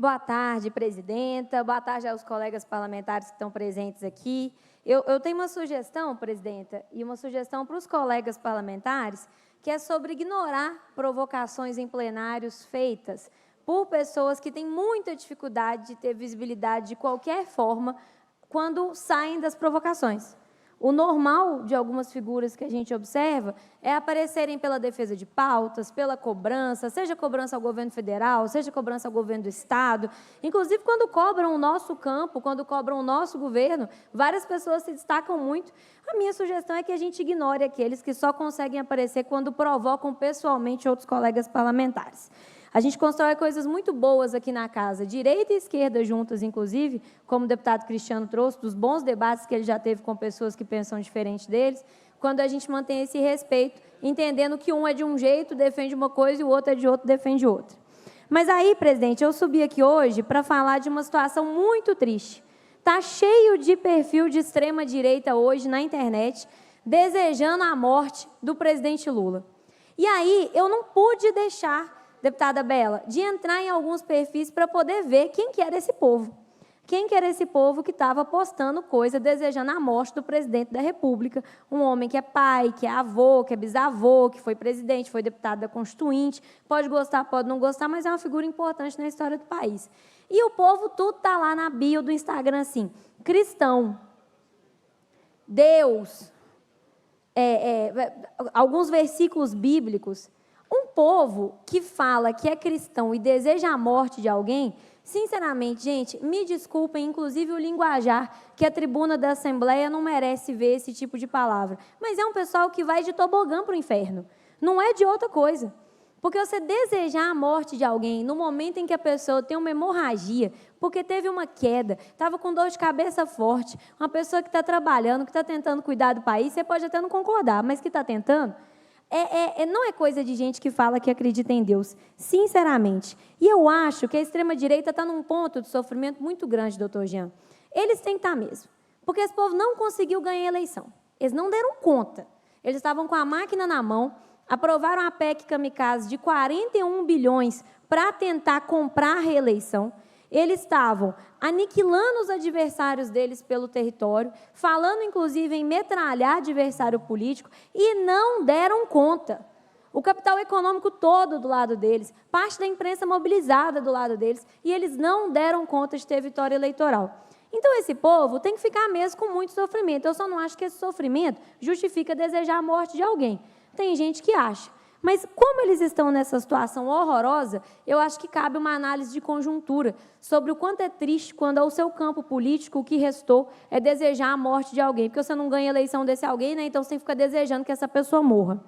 Boa tarde, presidenta. Boa tarde aos colegas parlamentares que estão presentes aqui. Eu tenho uma sugestão, presidenta, e uma sugestão para os colegas parlamentares, que é sobre ignorar provocações em plenários feitas por pessoas que têm muita dificuldade de ter visibilidade de qualquer forma quando saem das provocações. O normal de algumas figuras que a gente observa é aparecerem pela defesa de pautas, pela cobrança, seja cobrança ao governo federal, seja cobrança ao governo do Estado. Inclusive, quando cobram o nosso campo, quando cobram o nosso governo, várias pessoas se destacam muito. A minha sugestão é que a gente ignore aqueles que só conseguem aparecer quando provocam pessoalmente outros colegas parlamentares. A gente constrói coisas muito boas aqui na casa, direita e esquerda juntas, inclusive, como o deputado Cristiano trouxe, dos bons debates que ele já teve com pessoas que pensam diferente deles, quando a gente mantém esse respeito, entendendo que um é de um jeito, defende uma coisa, e o outro é de outro, defende outra. Mas aí, presidente, eu subi aqui hoje para falar de uma situação muito triste. Está cheio de perfil de extrema-direita hoje na internet, desejando a morte do presidente Lula. E aí, eu não pude deixar, deputada Bela, de entrar em alguns perfis para poder ver quem que era esse povo. Quem que era esse povo que estava postando coisa, desejando a morte do presidente da República, um homem que é pai, que é avô, que é bisavô, que foi presidente, foi deputado da Constituinte, pode gostar, pode não gostar, mas é uma figura importante na história do país. E o povo tudo está lá na bio do Instagram assim, cristão, Deus, alguns versículos bíblicos. Um povo que fala que é cristão e deseja a morte de alguém, sinceramente, gente, me desculpem, inclusive o linguajar, que a tribuna da Assembleia não merece ver esse tipo de palavra. Mas é um pessoal que vai de tobogã para o inferno. Não é de outra coisa. Porque você desejar a morte de alguém no momento em que a pessoa tem uma hemorragia, porque teve uma queda, estava com dor de cabeça forte, uma pessoa que está trabalhando, que está tentando cuidar do país, você pode até não concordar, mas que está tentando, não é coisa de gente que fala que acredita em Deus, sinceramente. E eu acho que a extrema-direita está num ponto de sofrimento muito grande, doutor Jean. Eles têm que estar mesmo, porque esse povo não conseguiu ganhar a eleição. Eles não deram conta. Eles estavam com a máquina na mão, aprovaram a PEC kamikaze de 41 bilhões para tentar comprar a reeleição. Eles estavam aniquilando os adversários deles pelo território, falando, inclusive, em metralhar adversário político, e não deram conta. O capital econômico todo do lado deles, parte da imprensa mobilizada do lado deles, e eles não deram conta de ter vitória eleitoral. Então, esse povo tem que ficar mesmo com muito sofrimento. Eu só não acho que esse sofrimento justifica desejar a morte de alguém. Tem gente que acha. Mas, como eles estão nessa situação horrorosa, eu acho que cabe uma análise de conjuntura sobre o quanto é triste quando ao seu campo político o que restou é desejar a morte de alguém, porque você não ganha a eleição desse alguém, né? Então você tem que ficar desejando que essa pessoa morra.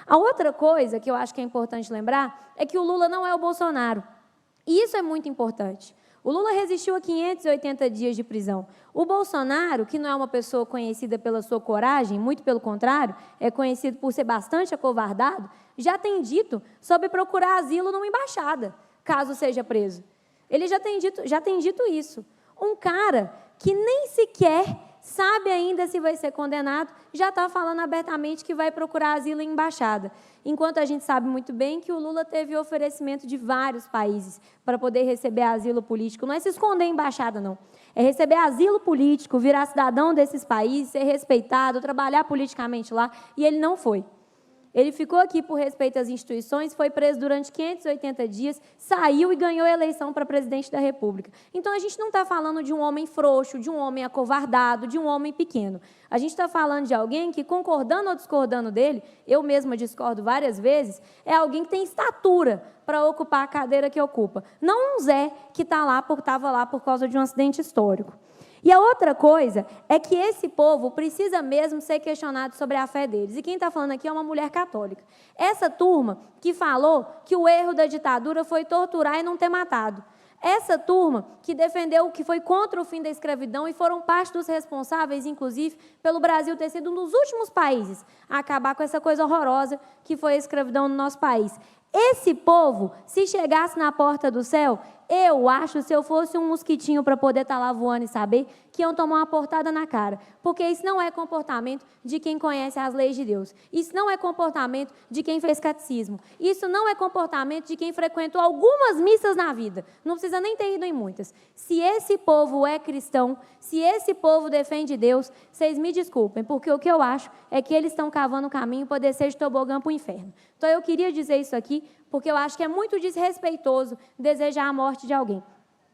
A outra coisa que eu acho que é importante lembrar é que o Lula não é o Bolsonaro. E isso é muito importante. O Lula resistiu a 580 dias de prisão. O Bolsonaro, que não é uma pessoa conhecida pela sua coragem, muito pelo contrário, é conhecido por ser bastante acovardado, já tem dito sobre procurar asilo numa embaixada, caso seja preso. Ele já tem dito isso. Um cara que nem sequer sabe ainda se vai ser condenado, já está falando abertamente que vai procurar asilo em embaixada. Enquanto a gente sabe muito bem que o Lula teve oferecimento de vários países para poder receber asilo político. Não é se esconder em embaixada, não. É receber asilo político, virar cidadão desses países, ser respeitado, trabalhar politicamente lá, e ele não foi. Ele ficou aqui por respeito às instituições, foi preso durante 580 dias, saiu e ganhou a eleição para presidente da República. Então, a gente não está falando de um homem frouxo, de um homem acovardado, de um homem pequeno. A gente está falando de alguém que, concordando ou discordando dele, eu mesma discordo várias vezes, é alguém que tem estatura para ocupar a cadeira que ocupa. Não um Zé que estava lá por causa de um acidente histórico. E a outra coisa é que esse povo precisa mesmo ser questionado sobre a fé deles. E quem está falando aqui é uma mulher católica. Essa turma que falou que o erro da ditadura foi torturar e não ter matado. Essa turma que defendeu, que foi contra o fim da escravidão e foram parte dos responsáveis, inclusive, pelo Brasil ter sido um dos últimos países a acabar com essa coisa horrorosa que foi a escravidão no nosso país. Esse povo, se chegasse na porta do céu, Eu acho, se eu fosse um mosquitinho para poder estar lá voando e saber, que iam tomar uma portada na cara. Porque isso não é comportamento de quem conhece as leis de Deus. Isso não é comportamento de quem fez catecismo. Isso não é comportamento de quem frequentou algumas missas na vida. Não precisa nem ter ido em muitas. Se esse povo é cristão, se esse povo defende Deus, vocês me desculpem, porque o que eu acho é que eles estão cavando o caminho para descer de tobogã para o inferno. Então, eu queria dizer isso aqui, porque eu acho que é muito desrespeitoso desejar a morte de alguém.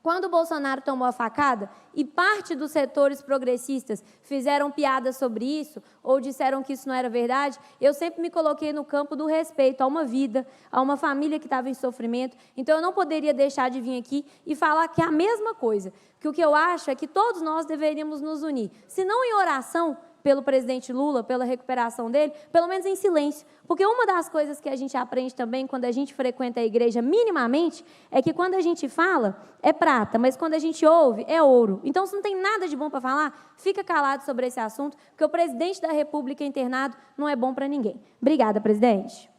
Quando o Bolsonaro tomou a facada e parte dos setores progressistas fizeram piadas sobre isso ou disseram que isso não era verdade, eu sempre me coloquei no campo do respeito a uma vida, a uma família que estava em sofrimento. Então, eu não poderia deixar de vir aqui e falar que é a mesma coisa, que o que eu acho é que todos nós deveríamos nos unir, se não em oração pelo presidente Lula, pela recuperação dele, pelo menos em silêncio. Porque uma das coisas que a gente aprende também quando a gente frequenta a igreja minimamente é que quando a gente fala, é prata, mas quando a gente ouve, é ouro. Então, se não tem nada de bom para falar, fica calado sobre esse assunto, porque o presidente da República internado não é bom para ninguém. Obrigada, presidente.